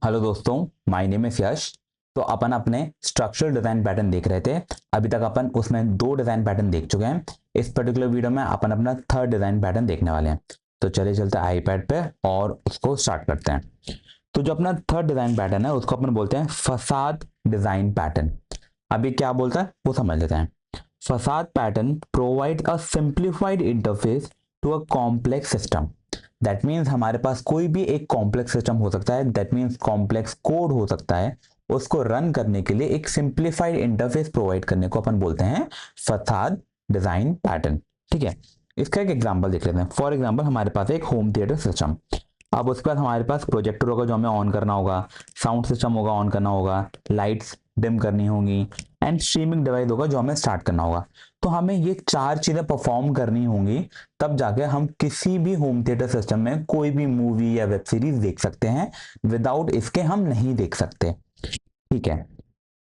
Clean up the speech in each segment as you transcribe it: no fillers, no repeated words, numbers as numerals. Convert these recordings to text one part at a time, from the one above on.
Hello दोस्तों, my name is यश। तो अपन अपने स्ट्रक्चरल डिजाइन पैटर्न देख रहे थे। अभी तक अपन उसमें दो डिजाइन पैटर्न देख चुके हैं। इस पर्टिकुलर वीडियो में अपन अपना थर्ड डिजाइन पैटर्न देखने वाले हैं। तो चलिए चलते हैं आईपैड पे और उसको स्टार्ट करते हैं। तो जो अपना थर्ड डिजाइन पैटर्न है उसको अपन बोलते हैं फसाद डिजाइन पैटर्न। अभी क्या बोलता है वो समझ लेते हैं। Facade pattern provide a simplified interface to a complex system. That means हमारे पास कोई भी एक कॉम्प्लेक्स सिस्टम हो सकता है, दैट मीन्स कॉम्प्लेक्स कोड हो सकता है। उसको रन करने के लिए एक सिंप्लीफाइड इंटरफेस प्रोवाइड करने को अपन बोलते हैं फसाद डिजाइन पैटर्न। ठीक है, इसका एक एग्जांपल देख लेते हैं। फॉर एग्जांपल हमारे पास एक होम थिएटर सिस्टम। अब उसके बाद हमारे पास प्रोजेक्टर होगा जो हमें ऑन करना होगा, साउंड सिस्टम होगा ऑन करना होगा, लाइट्स डिम करनी होंगी एंड स्ट्रीमिंग डिवाइस होगा जो हमें स्टार्ट करना होगा। तो हमें ये चार चीजें परफॉर्म करनी होंगी, तब जाके हम किसी भी होम थिएटर सिस्टम में कोई भी मूवी या वेब सीरीज देख सकते हैं। विदाउट इसके हम नहीं देख सकते। ठीक है,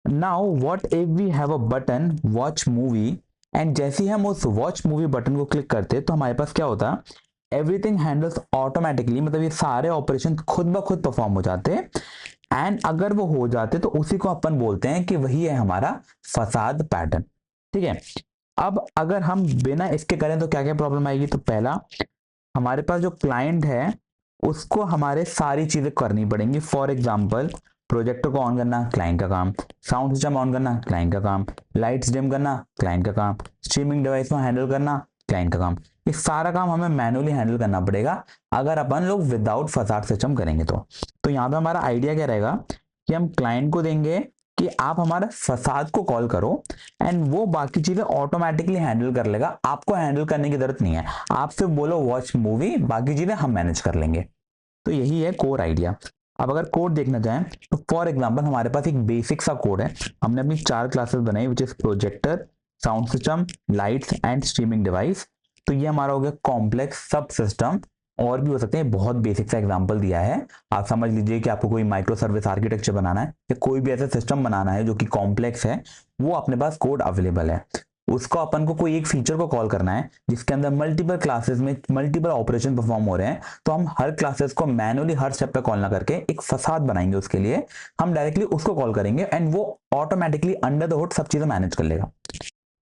now what if we have a button watch movie, and जैसे ही हम उस वॉच मूवी बटन को क्लिक करते तो हमारे पास क्या होता, एवरीथिंग हैंडल्स ऑटोमेटिकली, मतलब ये सारे ऑपरेशन खुद ब खुद परफॉर्म हो जाते। एंड अगर वो हो जाते तो उसी को अपन बोलते हैं कि वही है हमारा फसाद पैटर्न। ठीक है, अब अगर हम बिना इसके करें तो क्या क्या प्रॉब्लम आएगी। तो पहला, हमारे पास जो क्लाइंट है उसको हमारे सारी चीजें करनी पड़ेंगी। फॉर एग्जाम्पल प्रोजेक्टर को ऑन करना क्लाइंट का काम, साउंड सिस्टम ऑन करना क्लाइंट का काम, लाइट्स डिम करना क्लाइंट का काम, स्ट्रीमिंग डिवाइस को हैंडल करना क्लाइंट का काम। ये सारा काम हमें मैनुअली हैंडल करना पड़ेगा अगर अपन लोग विदाउट फसाद सिस्टम करेंगे तो यहाँ पे हमारा आइडिया क्या रहेगा कि हम क्लाइंट को देंगे कि आप हमारा फसाद को कॉल करो एंड वो बाकी चीजें ऑटोमेटिकली हैंडल कर लेगा। आपको हैंडल करने की जरूरत नहीं है, आप सिर्फ बोलो वॉच मूवी, बाकी चीजें हम मैनेज कर लेंगे। तो यही है कोर आइडिया। अब अगर कोड देखना चाहें तो फॉर एग्जांपल हमारे पास एक बेसिक सा कोड है। हमने अपनी चार क्लासेस बनाई which is projector, sound system, lights and streaming device. तो ये हमारा हो गया कॉम्प्लेक्स सब सिस्टम। और भी हो सकते हैं, बहुत बेसिक सा एग्जांपल दिया है। आप समझ लीजिए कि आपको कोई माइक्रो सर्विस आर्किटेक्चर बनाना है या कोई भी ऐसा सिस्टम बनाना है जो कि कॉम्प्लेक्स है, वो अपने पास कोड अवेलेबल है। उसको अपन को कोई एक फीचर को कॉल करना है जिसके अंदर मल्टीपल क्लासेस में मल्टीपल ऑपरेशन परफॉर्म हो रहे हैं। तो हम हर क्लासेस को मैनुअली हर स्टेप पे कॉल ना करके एक फसाद बनाएंगे, उसके लिए हम डायरेक्टली उसको कॉल करेंगे एंड वो ऑटोमेटिकली अंडर द हुड सब चीजें मैनेज कर लेगा।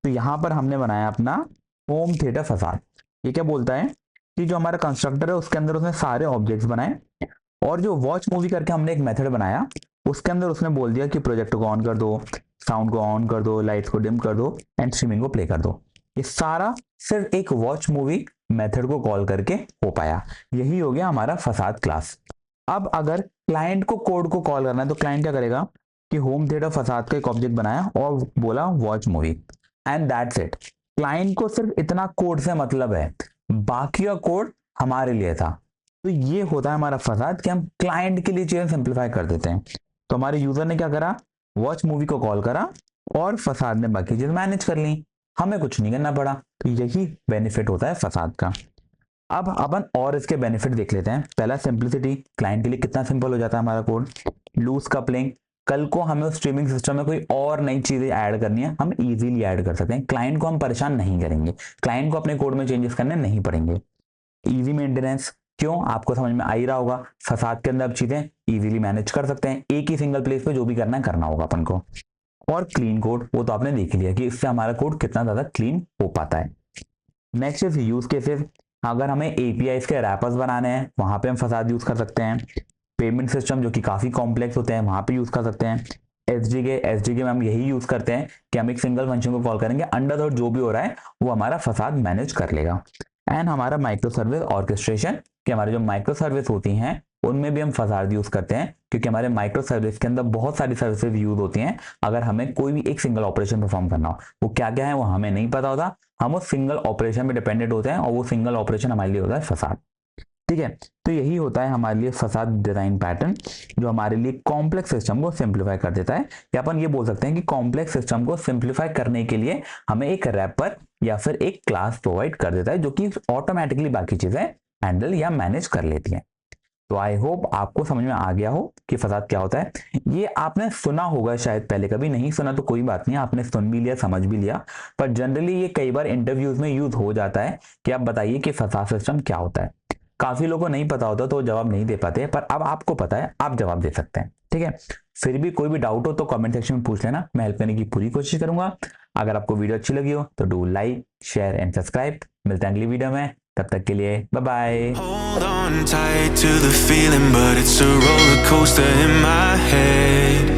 तो यहां पर हमने बनाया अपना होम थिएटर फसाद। ये क्या बोलता है कि जो हमारा कंस्ट्रक्टर है उसके अंदर उसने सारे ऑब्जेक्ट्स बनाए, और जो वॉच मूवी करके हमने एक मेथड बनाया उसके अंदर उसने बोल दिया कि प्रोजेक्टर को ऑन कर दो, साउंड को ऑन कर दो, लाइट्स को डिम कर दो एंड स्ट्रीमिंग को प्ले कर दो। ये सारा सिर्फ एक वॉच मूवी मेथड को कॉल करके हो पाया। यही हो गया हमारा फसाद क्लास। अब अगर क्लाइंट को कोड को कॉल करना है तो क्लाइंट क्या करेगा कि होम थिएटर फसाद का एक ऑब्जेक्ट बनाया और बोला watch movie and that's it. Client को सिर्फ इतना कोड से मतलब है, बाकी का कोड हमारे लिए था। तो ये होता है हमारा फसाद कि हम क्लाइंट के लिए चीजें सिंप्लीफाई कर देते हैं। तो हमारे यूजर ने क्या करा, वॉच मूवी को कॉल करा और फसाद ने बाकी चीज मैनेज कर ली, हमें कुछ नहीं करना पड़ा। तो यही बेनिफिट होता है फसाद का। अब अपन और इसके बेनिफिट देख लेते हैं। पहला सिंप्लिसिटी, क्लाइंट के लिए कितना सिंपल हो जाता है हमारा कोड। लूज कपलिंग, कल को हमें उस स्ट्रीमिंग सिस्टम में कोई और नई चीजें ऐड करनी है हम इजीली ऐड कर सकते हैं, क्लाइंट को हम परेशान नहीं करेंगे, क्लाइंट को अपने कोड में चेंजेस करने नहीं पड़ेंगे। इजी मेंटेनेंस, क्यों आपको समझ में आ ही रहा होगा, फसाद के अंदर अब चीजें इजीली मैनेज कर सकते हैं, एक ही सिंगल प्लेस पे जो भी करना है करना होगा अपन को। और क्लीन कोड, वो तो आपने देख लिया कि इससे हमारा कोड कितना ज्यादा क्लीन हो पाता है। नेक्स्ट इज यूज केसेस, अगर हमें एपीआई के रैपर्स बनाने हैं वहां पे हम फसाद यूज कर सकते हैं। पेमेंट सिस्टम जो कि काफी कॉम्प्लेक्स होते हैं वहां पे यूज कर सकते हैं। एसडीके में हम यही यूज करते हैं कि हम एक सिंगल फंक्शन को कॉल करेंगे, अंडर जो भी हो रहा है वो हमारा फसाद मैनेज कर लेगा। एंड हमारा माइक्रो सर्विस ऑर्केस्ट्रेशन, कि हमारे जो माइक्रो सर्विस होती हैं उनमें भी हम फसाद यूज करते हैं, क्योंकि हमारे माइक्रो सर्विस के अंदर बहुत सारी सर्विसेज यूज होती हैं। अगर हमें कोई भी एक सिंगल ऑपरेशन परफॉर्म करना हो, वो क्या क्या है वो हमें नहीं पता होता, हम उस सिंगल ऑपरेशन में डिपेंडेंट होते हैं और वो सिंगल ऑपरेशन हमारे लिए होता है फसाद। ठीक है, तो यही होता है हमारे लिए फसाद डिजाइन पैटर्न, जो हमारे लिए कॉम्प्लेक्स सिस्टम को सिंप्लीफाई कर देता है। या अपन ये बोल सकते हैं कि कॉम्प्लेक्स सिस्टम को सिंप्लीफाई करने के लिए हमें एक रैपर या फिर एक क्लास प्रोवाइड कर देता है जो कि ऑटोमेटिकली बाकी चीजें हैंडल या मैनेज कर लेती हैं। तो आई होप आपको समझ में आ गया हो कि फसाद क्या होता है। ये आपने सुना होगा शायद पहले, कभी नहीं सुना तो कोई बात नहीं, आपने सुन भी लिया समझ भी लिया, पर जनरली ये कई बार इंटरव्यूज में यूज हो जाता है कि आप बताइए कि फसाद सिस्टम क्या होता है। काफ़ी लोगों को नहीं पता होता तो वो जवाब नहीं दे पाते, पर अब आपको पता है, आप जवाब दे सकते हैं। ठीक है, फिर भी कोई भी डाउट हो तो कमेंट सेक्शन में पूछ लेना, मैं हेल्प करने की पूरी कोशिश करूंगा। अगर आपको वीडियो अच्छी लगी हो तो do like, share and subscribe. मिलते हैं अगली वीडियो में, तब तक के लिए bye bye. Hold on tight to the feeling, but it's a roller coaster in my head.